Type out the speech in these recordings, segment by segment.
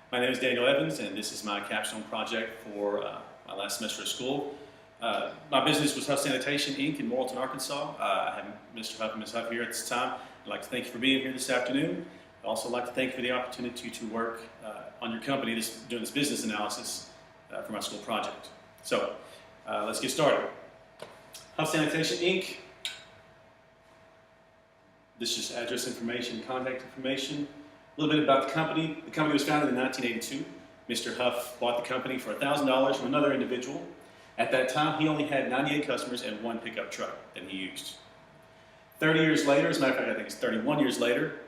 My name is DEvans, and this is my Capstone project for my last semester of school. My business was Huff Sanitation, Inc. in Morrilton, Arkansas. I have Mr. Huff and Ms. Huff here at this time. I'd like to thank you for being here this afternoon. I'd also like to thank you for the opportunity to work on your company doing this business analysis for my school project. So let's get started. Huff Sanitation, Inc. This is address information, contact information. A little bit about the company. The company was founded in 1982. Mr. Huff bought the company for $1,000 from another individual. At that time, he only had 98 customers and one pickup truck that he used. 30 years later, as a matter of fact, I think it's 31 years later,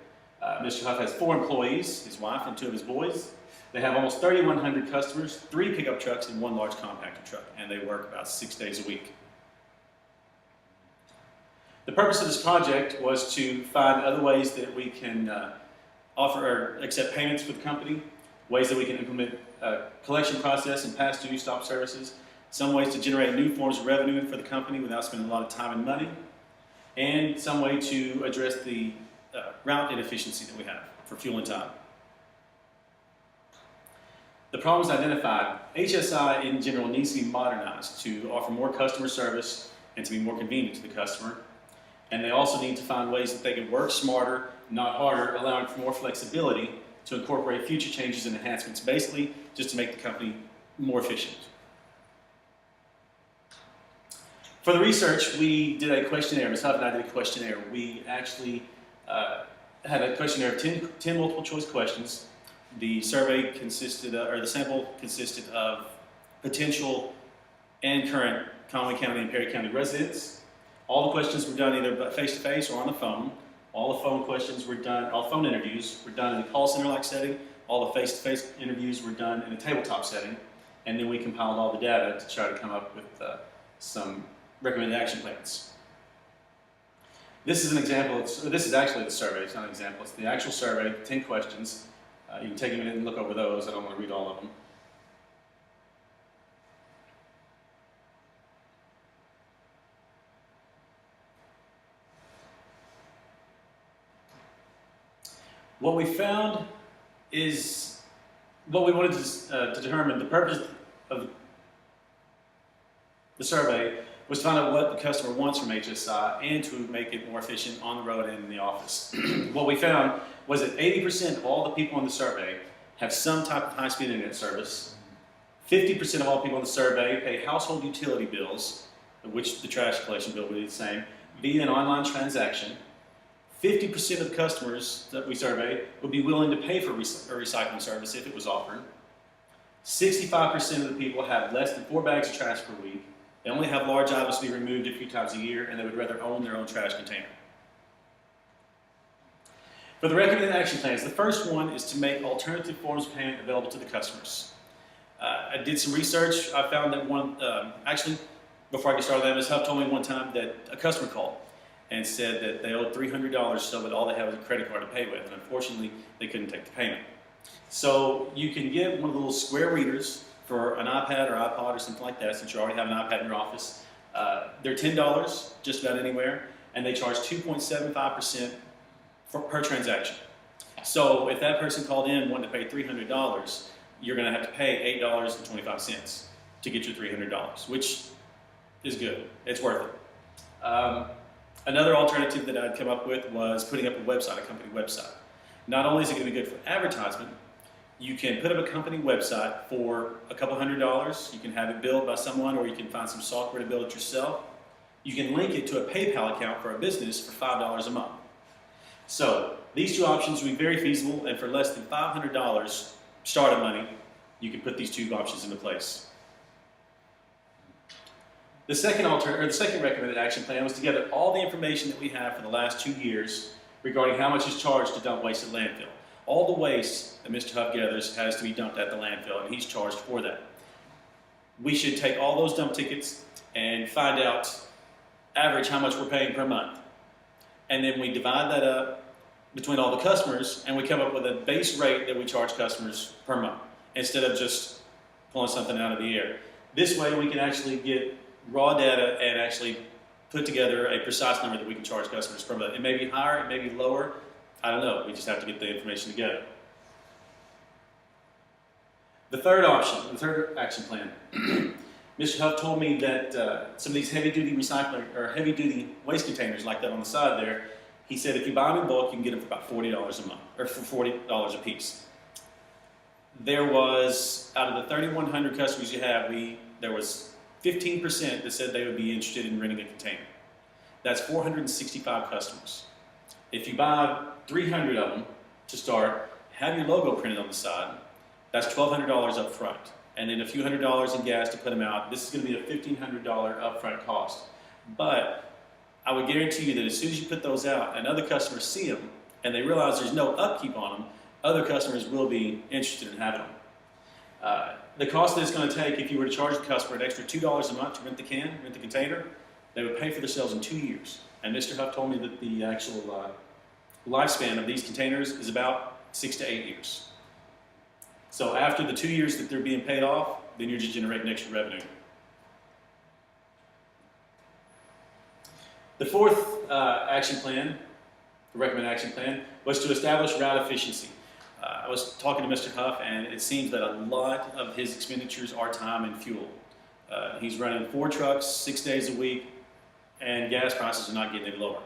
Mr. Huff has 4 employees, his wife and 2 of his boys. They have almost 3,100 customers, 3 pickup trucks and 1 large compactor truck, and they work about 6 days a week. The purpose of this project was to find other ways that we can offer or accept payments for the company, ways that we can implement a collection process and past due stop services, some ways to generate new forms of revenue for the company without spending a lot of time and money, and some way to address the route inefficiency that we have for fuel and time. The problems identified: HSI in general needs to be modernized to offer more customer service and to be more convenient to the customer. And they also need to find ways that they can work smarter, not harder, allowing for more flexibility to incorporate future changes and enhancements, basically just to make the company more efficient. For the research, we did a questionnaire. Ms. Huff and I did a questionnaire. We actually had a questionnaire of 10 multiple choice questions. The survey consisted of, or the sample consisted of potential and current Conway County and Perry County residents. All the questions were done either face-to-face or on the phone. All the phone questions were done, all phone interviews were done in a call center-like setting. All the face-to-face interviews were done in a tabletop setting. And then we compiled all the data to try to come up with some recommended action plans. This is an example, this is actually the survey, it's not an example, it's the actual survey, 10 questions. You can take a minute and look over those. I don't want to read all of them. What we found is what we wanted to determine. The purpose of the survey was to find out what the customer wants from HSI and to make it more efficient on the road and in the office. What we found was that 80% of all the people in the survey have some type of high-speed internet service. 50% of all people in the survey pay household utility bills, of which the trash collection bill would be the same, via an online transaction. 50% of the customers that we surveyed would be willing to pay for a recycling service if it was offered. 65% of the people have less than 4 bags of trash per week. They only have large items to be removed a few times a year, and they would rather own their own trash container. For the recommended action plans, the first one is to make alternative forms of payment available to the customers. I did some research. I found that actually, before I get started, Ms. Huff told me one time that a customer called and said that they owed $300, so that all they had was a credit card to pay with, and unfortunately, they couldn't take the payment. So you can get one of the little square readers for an iPad or iPod or something like that, since you already have an iPad in your office. They're $10 just about anywhere, and they charge 2.75% per transaction. So if that person called in wanting to pay $300, you're going to have to pay $8.25 to get your $300, which is good. It's worth it. Another alternative that I'd come up with was putting up a website, a company website. Not only is it going to be good for advertisement, you can put up a company website for a couple $100. You can have it built by someone, or you can find some software to build it yourself. You can link it to a PayPal account for a business for $5 a month. So these 2 options would be very feasible, and for less than $500 startup money, you can put these 2 options into place. The second recommended action plan was to gather all the information that we have for the last 2 years regarding how much is charged to dump waste at landfill. All the waste that Mr. Huff gathers has to be dumped at the landfill, and he's charged for that. We should take all those dump tickets and find out average how much we're paying per month. And then we divide that up between all the customers, and we come up with a base rate that we charge customers per month, instead of just pulling something out of the air. This way we can actually get raw data and actually put together a precise number that we can charge customers per month. It may be higher, it may be lower, I don't know. We just have to get the information together. The third option, the third action plan. Mr. Huff told me that some of these heavy-duty recycling or heavy-duty waste containers like that on the side there, he said if you buy them in bulk, you can get them for about $40 a month, or for $40 a piece. There was, out of the 3,100 customers you have, there was 15% that said they would be interested in renting a container. That's 465 customers. If you buy 300 of them to start, have your logo printed on the side, that's $1,200 up front. And then a few $100s in gas to put them out. This is going to be a $1,500 upfront cost. But I would guarantee you that as soon as you put those out and other customers see them and they realize there's no upkeep on them, other customers will be interested in having them. The cost that it's going to take if you were to charge the customer an extra $2 a month to rent the container, they would pay for themselves in 2 years. And Mr. Huff told me that the actual lifespan of these containers is about 6 to 8 years. So after the 2 years that they're being paid off, then you're just generating extra revenue. The fourth action plan, the recommended action plan, was to establish route efficiency. I was talking to Mr. Huff, and it seems that a lot of his expenditures are time and fuel. He's running 4 trucks 6 days a week, and gas prices are not getting any lower.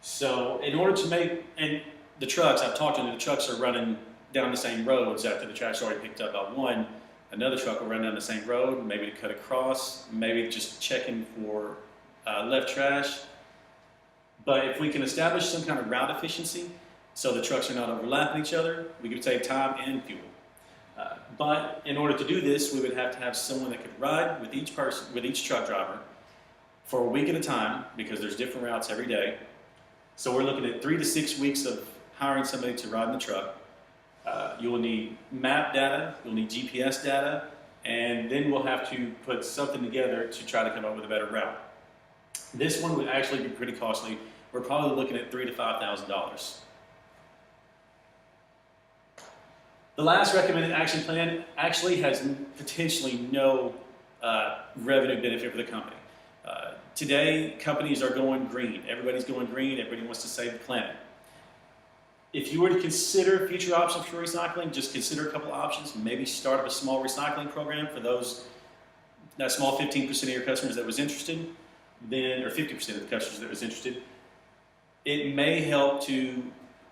So in order to make, and the trucks, I've talked to them, the trucks are running down the same roads after the trash already picked up by one. Another truck will run down the same road, maybe to cut across, maybe just checking for left trash. But if we can establish some kind of route efficiency so the trucks are not overlapping each other, we could save time and fuel. But in order to do this, we would have to have someone that could ride with each person, with each truck driver for a week at a time, because there's different routes every day. So we're looking at 3 to 6 weeks of hiring somebody to ride in the truck. You'll need map data, you'll need GPS data, and then we'll have to put something together to try to come up with a better route. This one would actually be pretty costly. We're probably looking at $3,000 to $5,000. The last recommended action plan actually has potentially no revenue benefit for the company. Today, companies are going green. Everybody's going green. Everybody wants to save the planet. If you were to consider future options for recycling, just consider a couple options. Maybe start up a small recycling program for that small 15% of your customers that was interested, or 50% of the customers that was interested. It may help to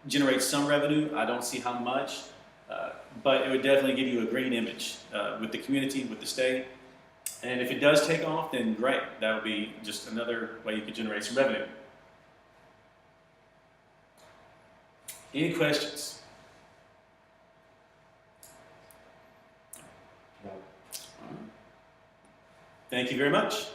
generate some revenue. I don't see how much, but it would definitely give you a green image with the community, with the state. And if it does take off, then great. That would be just another way you could generate some revenue. Any questions? No. Thank you very much.